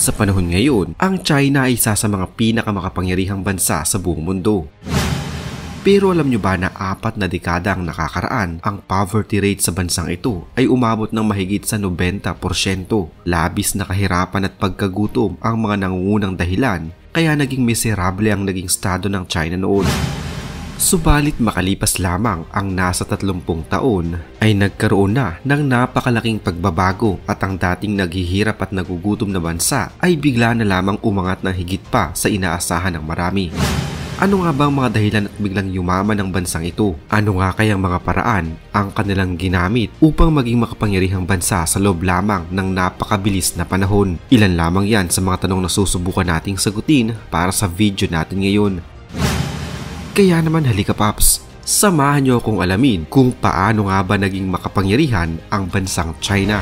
Sa panahon ngayon, ang China ay isa sa mga pinakamakapangyarihang bansa sa buong mundo. Pero alam nyo ba na 4 na dekada ang nakakaraan, ang poverty rate sa bansang ito ay umabot ng mahigit sa 90%. Labis na kahirapan at pagkagutom ang mga nangungunang dahilan, kaya naging miserable ang naging estado ng China noon. Subalit makalipas lamang ang nasa 30 taon ay nagkaroon na ng napakalaking pagbabago at ang dating naghihirap at nagugutom na bansa ay bigla na lamang umangat ng higit pa sa inaasahan ng marami. Ano nga ba ang mga dahilan at biglang yumaman ng bansang ito? Ano nga kayang mga paraan ang kanilang ginamit upang maging makapangyarihang bansa sa loob lamang ng napakabilis na panahon? Ilan lamang yan sa mga tanong na susubukan nating sagutin para sa video natin ngayon. Kaya naman halika paps, samahan nyo akong alamin kung paano nga ba naging makapangyarihan ang bansang China.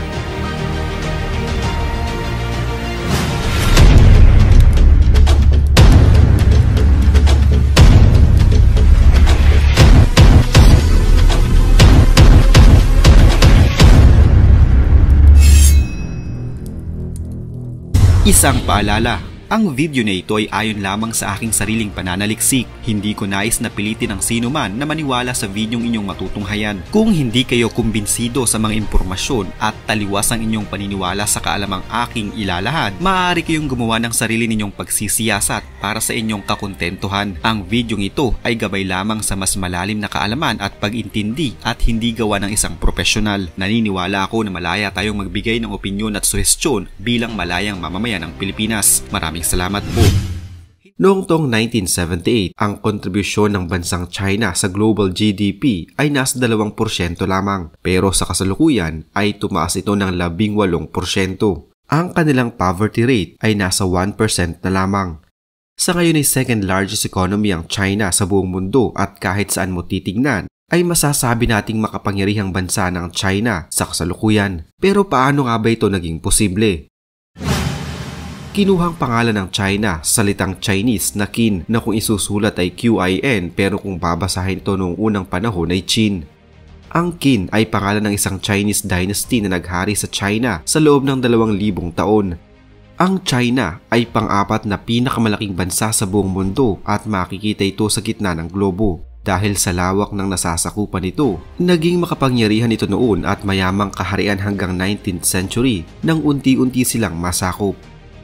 Isang paalala, ang video na ito ay ayon lamang sa aking sariling pananaliksik. Hindi ko nais na pilitin ang sino man na maniwala sa videong inyong matutunghayan. Kung hindi kayo kumbinsido sa mga impormasyon at taliwas ang inyong paniniwala sa kaalamang aking ilalahad, maaari kayong gumawa ng sarili ninyong pagsisiyasat para sa inyong kakontentuhan. Ang videong ito ay gabay lamang sa mas malalim na kaalaman at pag-intindi at hindi gawa ng isang profesional. Naniniwala ako na malaya tayong magbigay ng opinyon at suhestyon bilang malayang mamamayan ng Pilipinas. Maraming salamat po. Noong taong 1978, ang kontribusyon ng bansang China sa global GDP ay nasa 2% lamang, pero sa kasalukuyan ay tumaas ito ng 18%. Ang kanilang poverty rate ay nasa 1% na lamang. Sa ngayon ay second largest economy ang China sa buong mundo at kahit saan mo titignan, ay masasabi nating makapangyarihang bansa ng China sa kasalukuyan. Pero paano nga ba ito naging posible? Kinuhang pangalan ng China sa salitang Chinese na Qin na kung isusulat ay QIN pero kung babasahin ito noong unang panahon ay Qin. Ang Qin ay pangalan ng isang Chinese dynasty na naghari sa China sa loob ng 2,000 taon. Ang China ay pang-4 na pinakamalaking bansa sa buong mundo at makikita ito sa gitna ng globo. Dahil sa lawak ng nasasakupan nito, naging makapangyarihan ito noon at mayamang kaharian hanggang 19th century nang unti-unti silang masakop.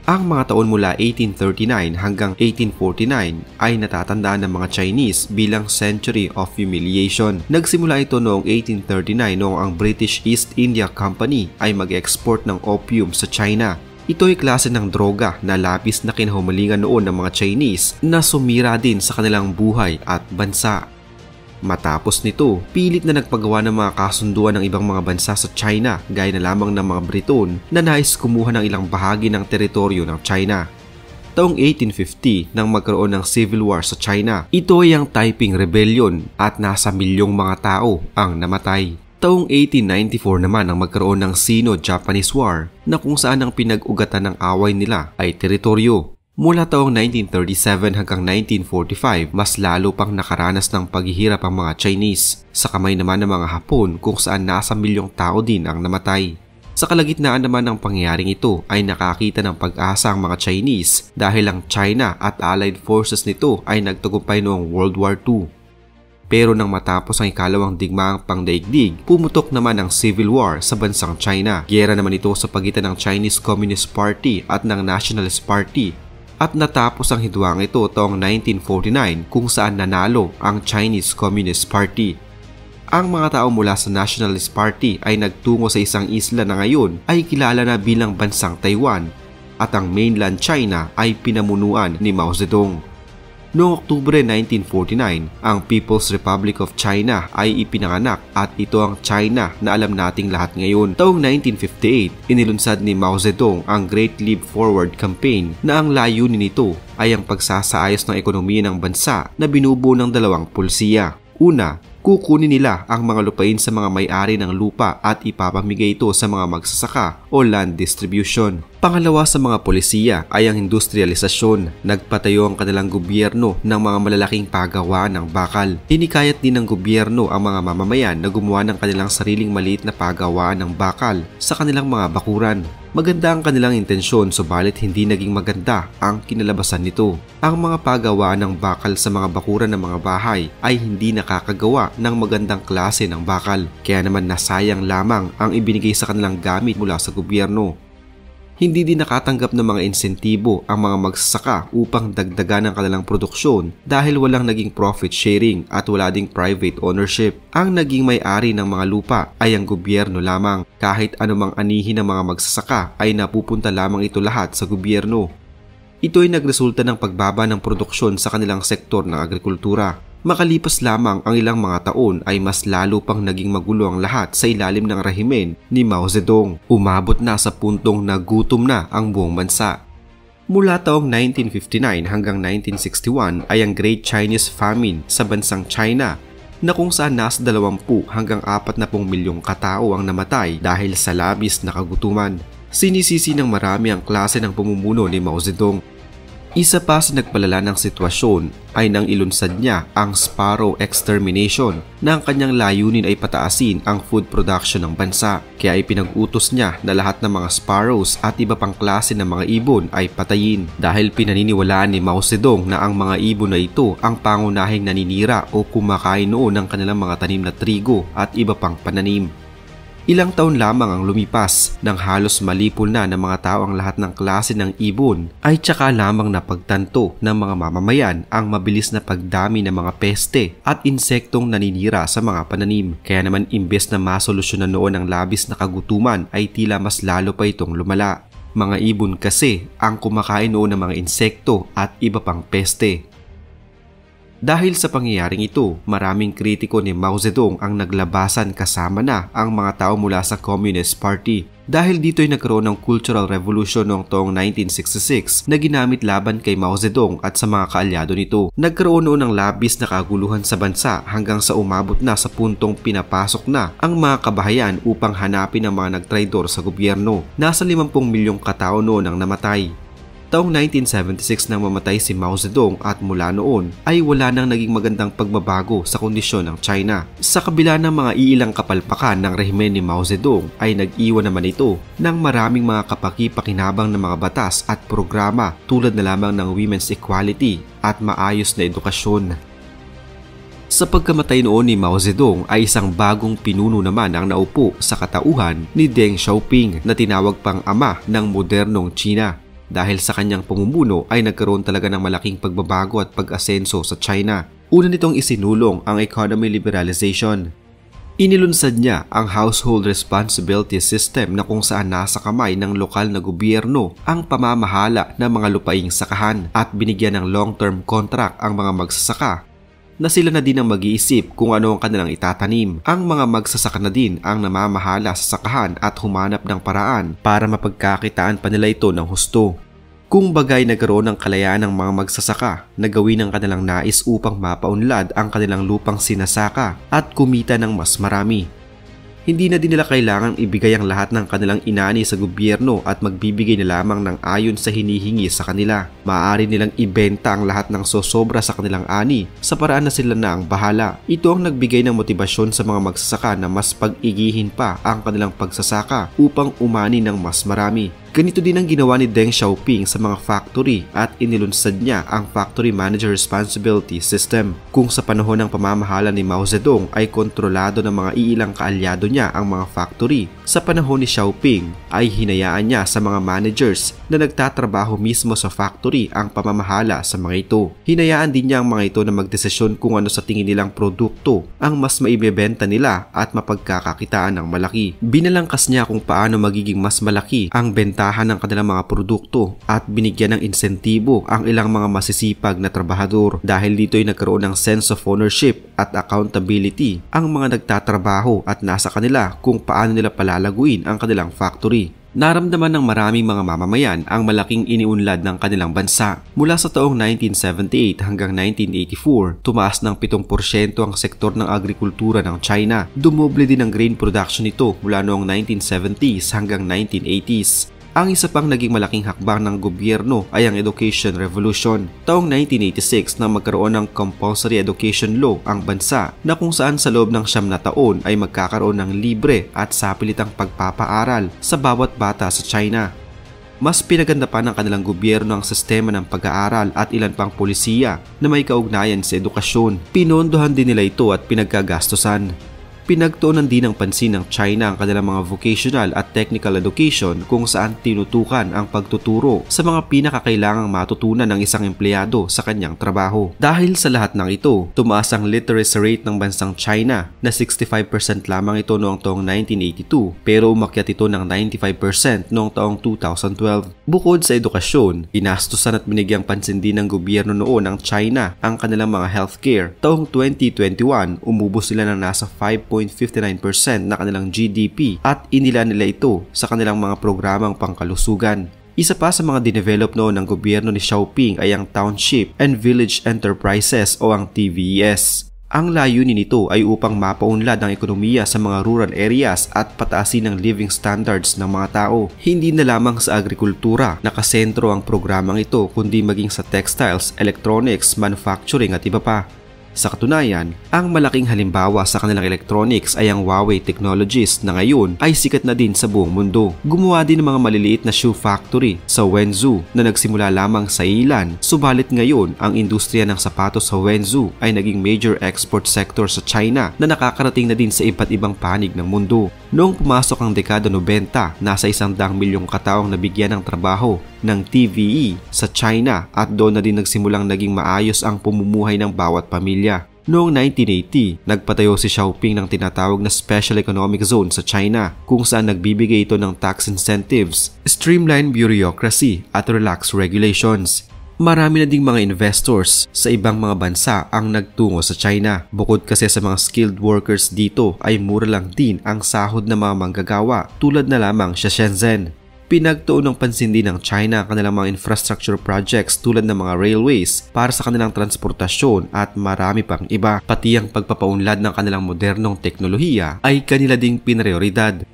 Ang mga taon mula 1839 hanggang 1849 ay natatandaan ng mga Chinese bilang Century of Humiliation. Nagsimula ito noong 1839 noong ang British East India Company ay mag-export ng opium sa China. Ito ay klase ng droga na labis na kinahumalingan noon ng mga Chinese na sumira din sa kanilang buhay at bansa. Matapos nito, pilit na nagpagawa ng mga kasunduan ng ibang mga bansa sa China gaya na lamang ng mga Briton na nais kumuha ng ilang bahagi ng teritoryo ng China. Taong 1850 nang magkaroon ng civil war sa China, ito ay ang Taiping Rebellion at nasa milyong mga tao ang namatay. Taong 1894 naman ang magkaroon ng Sino-Japanese War na kung saan ang pinag-ugatan ng away nila ay teritoryo. Mula taong 1937 hanggang 1945, mas lalo pang nakaranas ng paghihirap ang mga Chinese sa kamay naman ng mga Hapon kung saan nasa milyong tao din ang namatay. Sa kalagitnaan naman ng pangyayaring ito ay nakakita ng pag-asa ang mga Chinese dahil ang China at allied forces nito ay nagtagumpay noong World War II. Pero nang matapos ang ikalawang digmaang pangdaigdig, pumutok naman ang civil war sa bansang China. Giyera naman ito sa pagitan ng Chinese Communist Party at ng Nationalist Party. At natapos ang hidwang ito taong 1949 kung saan nanalo ang Chinese Communist Party. Ang mga tao mula sa Nationalist Party ay nagtungo sa isang isla na ngayon ay kilala na bilang bansang Taiwan at ang mainland China ay pinamunuan ni Mao Zedong. Noong Oktubre 1949, ang People's Republic of China ay ipinanganak at ito ang China na alam nating lahat ngayon. Taong 1958, inilunsad ni Mao Zedong ang Great Leap Forward Campaign na ang layunin nito ay ang pagsasaayos ng ekonomiya ng bansa na binubuo ng 2 pulsiya. Una, kukunin nila ang mga lupain sa mga may-ari ng lupa at ipapamigay ito sa mga magsasaka o land distribution. Pangalawa sa mga polisiya ay ang industrialisasyon. Nagpatayo ang kanilang gobyerno ng mga malalaking pagawaan ng bakal. Hinikayat din ng gobyerno ang mga mamamayan na gumawa ng kanilang sariling maliit na pagawaan ng bakal sa kanilang mga bakuran. Maganda ang kanilang intensyon subalit hindi naging maganda ang kinalabasan nito. Ang mga paggawa ng bakal sa mga bakuran ng mga bahay ay hindi nakakagawa ng magandang klase ng bakal, kaya naman nasayang lamang ang ibinigay sa kanilang gamit mula sa gobyerno. Hindi din nakatanggap ng mga insentibo ang mga magsasaka upang dagdagan ang kanilang produksyon dahil walang naging profit sharing at wala ding private ownership. Ang naging may-ari ng mga lupa ay ang gobyerno lamang. Kahit anumang anihin ng mga magsasaka ay napupunta lamang ito lahat sa gobyerno. Ito ay nagresulta ng pagbaba ng produksyon sa kanilang sektor ng agrikultura. Makalipas lamang ang ilang mga taon ay mas lalo pang naging magulo ang lahat sa ilalim ng rehimen ni Mao Zedong. Umabot na sa puntong nagutom na ang buong bansa. Mula taong 1959 hanggang 1961 ay ang Great Chinese Famine sa bansang China na kung saan nasa 20 hanggang 40 milyong katao ang namatay dahil sa labis na kagutuman. Sinisisi ng marami ang klase ng pamumuno ni Mao Zedong. Isa pa sa nagpalala ng sitwasyon ay nang ilunsad niya ang Sparrow Extermination na ang kanyang layunin ay pataasin ang food production ng bansa. Kaya ay pinag-utos niya na lahat ng mga sparrows at iba pang klase ng mga ibon ay patayin dahil pinaniniwalaan ni Mao Zedong na ang mga ibon na ito ang pangunahing naninira o kumakain noon ng kanilang mga tanim na trigo at iba pang pananim. Ilang taon lamang ang lumipas nang halos malipol na ng mga tao ang lahat ng klase ng ibon ay tsaka lamang napagtanto ng mga mamamayan ang mabilis na pagdami ng mga peste at insektong naninira sa mga pananim. Kaya naman imbes na masolusyonan noon ang labis na kagutuman ay tila mas lalo pa itong lumala. Mga ibon kasi ang kumakain noon ng mga insekto at iba pang peste. Dahil sa pangyayaring ito, maraming kritiko ni Mao Zedong ang naglabasan kasama na ang mga tao mula sa Communist Party. Dahil dito ay nagkaroon ng Cultural Revolution noong taong 1966 na ginamit laban kay Mao Zedong at sa mga kaalyado nito. Nagkaroon noon ng labis na kaguluhan sa bansa hanggang sa umabot na sa puntong pinapasok na ang mga kabahayan upang hanapin ang mga nagtraidor sa gobyerno. Nasa 50 milyong katao noon ang namatay. Taong 1976 nang mamatay si Mao Zedong at mula noon ay wala nang naging magandang pagbabago sa kondisyon ng China. Sa kabila ng mga iilang kapalpakan ng rehimen ni Mao Zedong ay nag-iwan naman ito ng maraming mga kapaki-pakinabang na mga batas at programa tulad na lamang ng women's equality at maayos na edukasyon. Sa pagkamatay noon ni Mao Zedong ay isang bagong pinuno naman ang naupo sa katauhan ni Deng Xiaoping na tinawag pang ama ng modernong China. Dahil sa kanyang pamumuno ay nagkaroon talaga ng malaking pagbabago at pag-asenso sa China. Una nitong isinulong ang economy liberalization. Inilunsad niya ang household responsibility system na kung saan nasa kamay ng lokal na gobyerno ang pamamahala ng mga lupaing sakahan at binigyan ng long-term contract ang mga magsasaka na sila na din ang mag-iisip kung ano ang kanilang itatanim. Ang mga magsasaka na din ang namamahala sa sakahan at humanap ng paraan para mapagkakitaan pa nila ito ng husto. Kung bagay nagkaroon ng kalayaan ng mga magsasaka na gawin ang kanilang nais upang mapaunlad ang kanilang lupang sinasaka at kumita ng mas marami. Hindi na din nila kailangang ibigay ang lahat ng kanilang inani sa gobyerno at magbibigay na lamang ng ayon sa hinihingi sa kanila. Maaari nilang ibenta ang lahat ng sosobra sa kanilang ani sa paraan na sila na ang bahala. Ito ang nagbigay ng motibasyon sa mga magsasaka na mas pag-igihin pa ang kanilang pagsasaka upang umani ng mas marami. Ganito din ang ginawa ni Deng Xiaoping sa mga factory at inilunsad niya ang Factory Manager Responsibility System. Kung sa panahon ng pamamahala ni Mao Zedong ay kontrolado ng mga iilang kaalyado niya ang mga factory, sa panahon ni Xiaoping ay hinayaan niya sa mga managers na nagtatrabaho mismo sa factory ang pamamahala sa mga ito. Hinayaan din niya ang mga ito na magdesisyon kung ano sa tingin nilang produkto ang mas maibebenta nila at mapagkakakitaan ng malaki. Binalangkas niya kung paano magiging mas malaki ang benta ng kanilang mga produkto at binigyan ng insentibo ang ilang mga masisipag na trabahador. Dahil dito ay nagkaroon ng sense of ownership at accountability ang mga nagtatrabaho at nasa kanila kung paano nila palalaguin ang kanilang factory. Naramdaman ng maraming mga mamamayan ang malaking iniunlad ng kanilang bansa. Mula sa taong 1978 hanggang 1984, tumaas ng 7% ang sektor ng agrikultura ng China. Dumoble din ang grain production nito mula noong 1970s hanggang 1980s. Ang isa pang naging malaking hakbang ng gobyerno ay ang Education Revolution. Taong 1986 na magkaroon ng Compulsory Education Law ang bansa na kung saan sa loob ng 9 na taon ay magkakaroon ng libre at sapilitang pagpapaaral sa bawat bata sa China. Mas pinaganda pa ng kanilang gobyerno ang sistema ng pag-aaral at ilan pang polisiya na may kaugnayan sa edukasyon. Pinondohan din nila ito at pinagkagastusan. Pinagtuunan din ng pansin ng China ang kanilang mga vocational at technical education kung saan tinutukan ang pagtuturo sa mga pinakakailangang matutunan ng isang empleyado sa kanyang trabaho. Dahil sa lahat ng ito, tumaas ang literacy rate ng bansang China na 65% lamang ito noong taong 1982 pero umakyat ito ng 95% noong taong 2012. Bukod sa edukasyon, inastusan at binigyang pansin din ng gobyerno noon ng China ang kanilang mga healthcare. Taong 2021, umubos sila ng nasa 5.59% na kanilang GDP at inila nila ito sa kanilang mga programang pangkalusugan. Isa pa sa mga dinevelop noon ng gobyerno ni Xiaoping ay ang Township and Village Enterprises o ang TVES. Ang layunin nito ay upang mapaunlad ang ekonomiya sa mga rural areas at pataasin ang living standards ng mga tao. Hindi na lamang sa agrikultura nakasentro ang programang ito kundi maging sa textiles, electronics, manufacturing at iba pa. Sa katunayan, ang malaking halimbawa sa kanilang electronics ay ang Huawei Technologies na ngayon ay sikat na din sa buong mundo. Gumawa din ng mga maliliit na shoe factory sa Wenzhou na nagsimula lamang sa ilan, subalit ngayon ang industriya ng sapatos sa Wenzhou ay naging major export sector sa China na nakakarating na din sa iba't ibang panig ng mundo. Noong pumasok ang dekada 90, nasa 100 milyong kataong nabigyan ng trabaho ng TVE sa China at doon na din nagsimulang naging maayos ang pamumuhay ng bawat pamilya. Noong 1980, nagpatayo si Xiaoping ng tinatawag na Special Economic Zone sa China kung saan nagbibigay ito ng tax incentives, streamlined bureaucracy at relaxed regulations. Marami na ding mga investors sa ibang mga bansa ang nagtungo sa China. Bukod kasi sa mga skilled workers dito ay mura lang din ang sahod ng mga manggagawa tulad na lamang sa Shenzhen. Pinagtuon ng pansin din ng China ang kanilang mga infrastructure projects tulad ng mga railways para sa kanilang transportasyon at marami pang iba. Pati ang pagpapaunlad ng kanilang modernong teknolohiya ay kanila ding pinrioridad.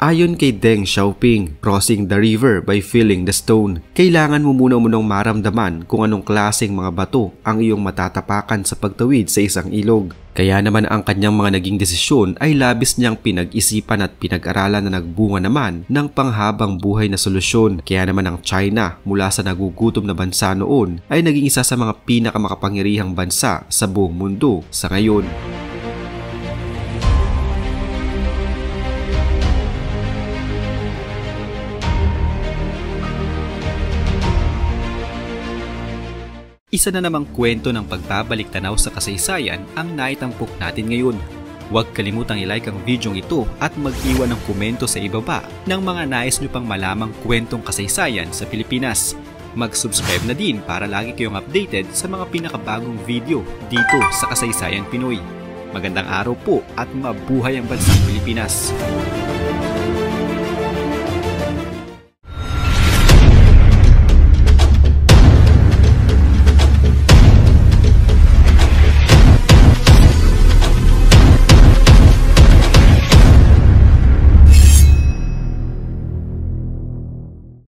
Ayon kay Deng Xiaoping, crossing the river by feeling the stone. Kailangan mo munang maramdaman kung anong klaseng mga bato ang iyong matatapakan sa pagtawid sa isang ilog. Kaya naman ang kanyang mga naging desisyon ay labis niyang pinag-isipan at pinag-aralan na nagbunga naman ng panghabang buhay na solusyon. Kaya naman ang China mula sa nagugutom na bansa noon ay naging isa sa mga pinakamakapangyarihang bansa sa buong mundo sa ngayon. Isa na namang kwento ng pagbabalik tanaw sa kasaysayan ang naitampok natin ngayon. Huwag kalimutang i-like ang video ito at mag-iwan ng komento sa ibaba ng mga nais nyo pang malamang kwentong kasaysayan sa Pilipinas. Mag-subscribe na din para lagi kayong updated sa mga pinakabagong video dito sa Kasaysayan Pinoy. Magandang araw po at mabuhay ang bansang Pilipinas!